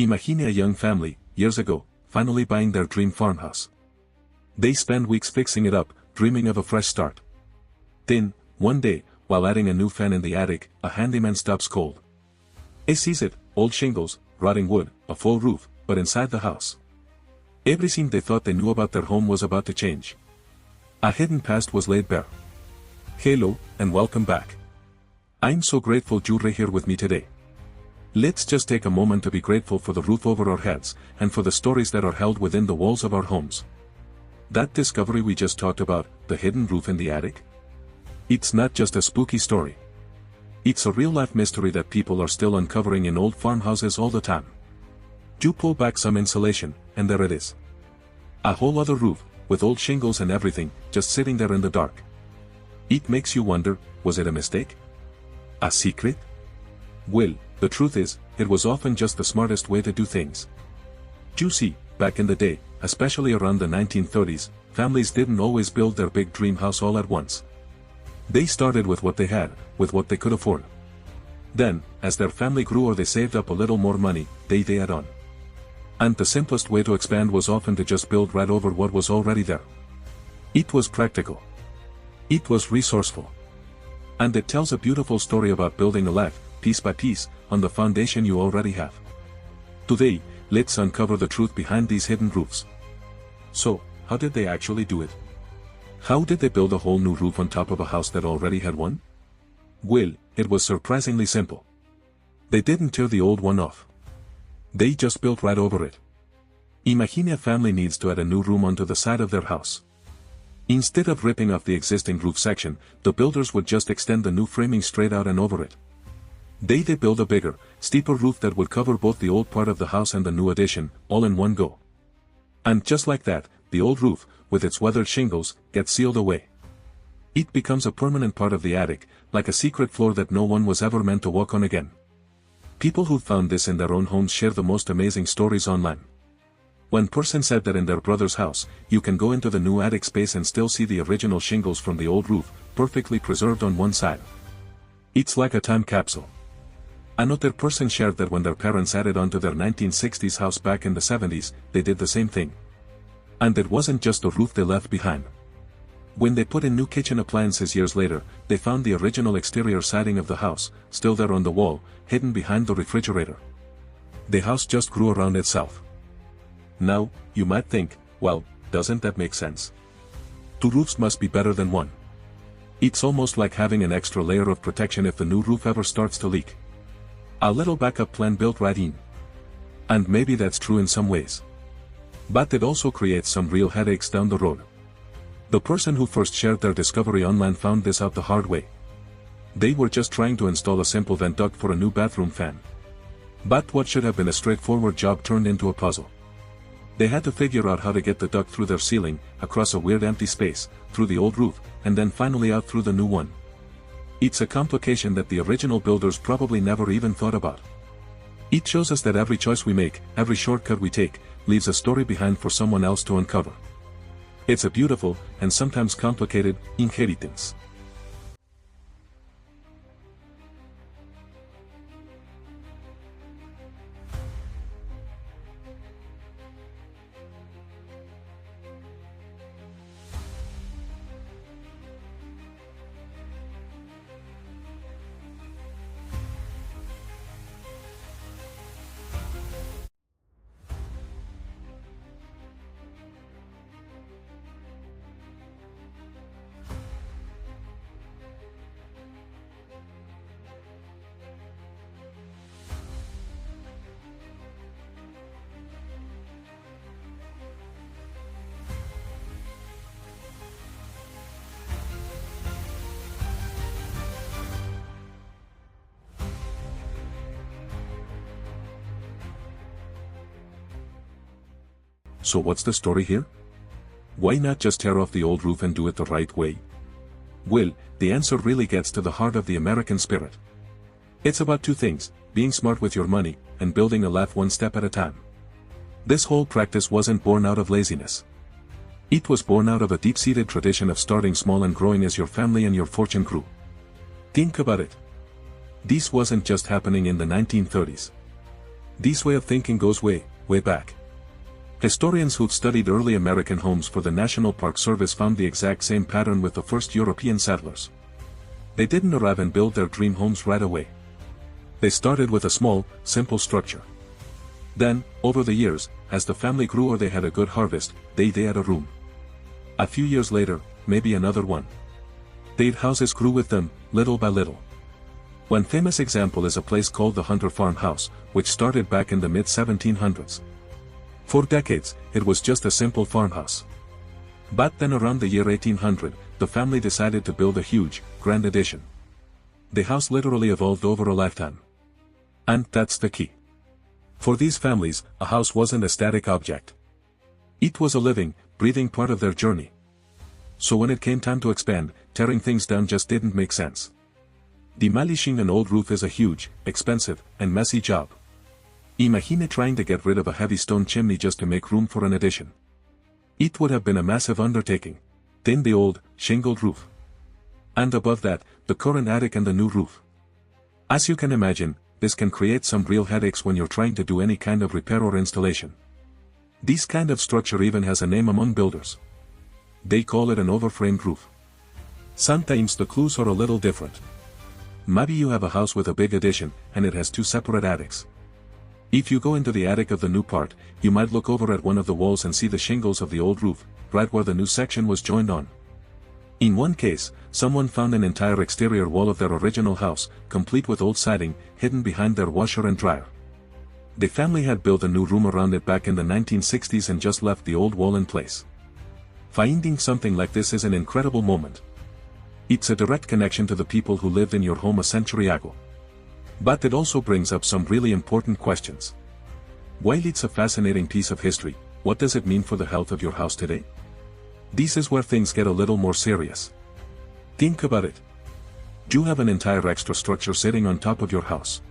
Imagine a young family, years ago, finally buying their dream farmhouse. They spend weeks fixing it up, dreaming of a fresh start. Then, one day, while adding a new fan in the attic, a handyman stops cold. He sees it, old shingles, rotting wood, a full roof, but inside the house, everything they thought they knew about their home was about to change. A hidden past was laid bare. Hello, and welcome back. I'm so grateful you're here with me today. Let's just take a moment to be grateful for the roof over our heads, and for the stories that are held within the walls of our homes. That discovery we just talked about, the hidden roof in the attic? It's not just a spooky story. It's a real-life mystery that people are still uncovering in old farmhouses all the time. You pull back some insulation, and there it is. A whole other roof, with old shingles and everything, just sitting there in the dark. It makes you wonder, was it a mistake? A secret? Well, the truth is, it was often just the smartest way to do things. You see, back in the day, especially around the 1930s, families didn't always build their big dream house all at once. They started with what they had, with what they could afford. Then, as their family grew or they saved up a little more money, they add on. And the simplest way to expand was often to just build right over what was already there. It was practical. It was resourceful. And it tells a beautiful story about building a life, piece by piece, on the foundation you already have. Today, let's uncover the truth behind these hidden roofs. So, how did they actually do it? How did they build a whole new roof on top of a house that already had one? Well, it was surprisingly simple. They didn't tear the old one off. They just built right over it. Imagine a family needs to add a new room onto the side of their house. Instead of ripping off the existing roof section, the builders would just extend the new framing straight out and over it. They build a bigger, steeper roof that would cover both the old part of the house and the new addition, all in one go. And just like that, the old roof, with its weathered shingles, gets sealed away. It becomes a permanent part of the attic, like a secret floor that no one was ever meant to walk on again. People who found this in their own homes share the most amazing stories online. One person said that in their brother's house, you can go into the new attic space and still see the original shingles from the old roof, perfectly preserved on one side. It's like a time capsule. Another person shared that when their parents added onto their 1960s house back in the 70s, they did the same thing. And it wasn't just the roof they left behind. When they put in new kitchen appliances years later, they found the original exterior siding of the house, still there on the wall, hidden behind the refrigerator. The house just grew around itself. Now, you might think, well, doesn't that make sense? Two roofs must be better than one. It's almost like having an extra layer of protection if the new roof ever starts to leak. A little backup plan built right in. And maybe that's true in some ways. But it also creates some real headaches down the road. The person who first shared their discovery online found this out the hard way. They were just trying to install a simple vent duct for a new bathroom fan. But what should have been a straightforward job turned into a puzzle. They had to figure out how to get the duct through their ceiling, across a weird empty space, through the old roof, and then finally out through the new one. It's a complication that the original builders probably never even thought about. It shows us that every choice we make, every shortcut we take, leaves a story behind for someone else to uncover. It's a beautiful, and sometimes complicated, inheritance. So what's the story here? Why not just tear off the old roof and do it the right way? Well, the answer really gets to the heart of the American spirit. It's about two things, being smart with your money, and building a life one step at a time. This whole practice wasn't born out of laziness. It was born out of a deep-seated tradition of starting small and growing as your family and your fortune grew. Think about it. This wasn't just happening in the 1930s. This way of thinking goes way, way back. Historians who've studied early American homes for the National Park Service found the exact same pattern with the first European settlers. They didn't arrive and build their dream homes right away. They started with a small, simple structure. Then, over the years, as the family grew or they had a good harvest, they'd add a room. A few years later, maybe another one. Their houses grew with them, little by little. One famous example is a place called the Hunter Farmhouse, which started back in the mid-1700s. For decades, it was just a simple farmhouse. But then around the year 1800, the family decided to build a huge, grand addition. The house literally evolved over a lifetime. And that's the key. For these families, a house wasn't a static object. It was a living, breathing part of their journey. So when it came time to expand, tearing things down just didn't make sense. Demolishing an old roof is a huge, expensive, and messy job. Imagine trying to get rid of a heavy stone chimney just to make room for an addition. It would have been a massive undertaking. Then the old, shingled roof. And above that, the current attic and the new roof. As you can imagine, this can create some real headaches when you're trying to do any kind of repair or installation. This kind of structure even has a name among builders. They call it an overframed roof. Sometimes the clues are a little different. Maybe you have a house with a big addition, and it has two separate attics. If you go into the attic of the new part, you might look over at one of the walls and see the shingles of the old roof, right where the new section was joined on. In one case, someone found an entire exterior wall of their original house, complete with old siding, hidden behind their washer and dryer. The family had built a new room around it back in the 1960s and just left the old wall in place. Finding something like this is an incredible moment. It's a direct connection to the people who lived in your home a century ago. But it also brings up some really important questions. While it's a fascinating piece of history, what does it mean for the health of your house today? This is where things get a little more serious. Think about it. You have an entire extra structure sitting on top of your house.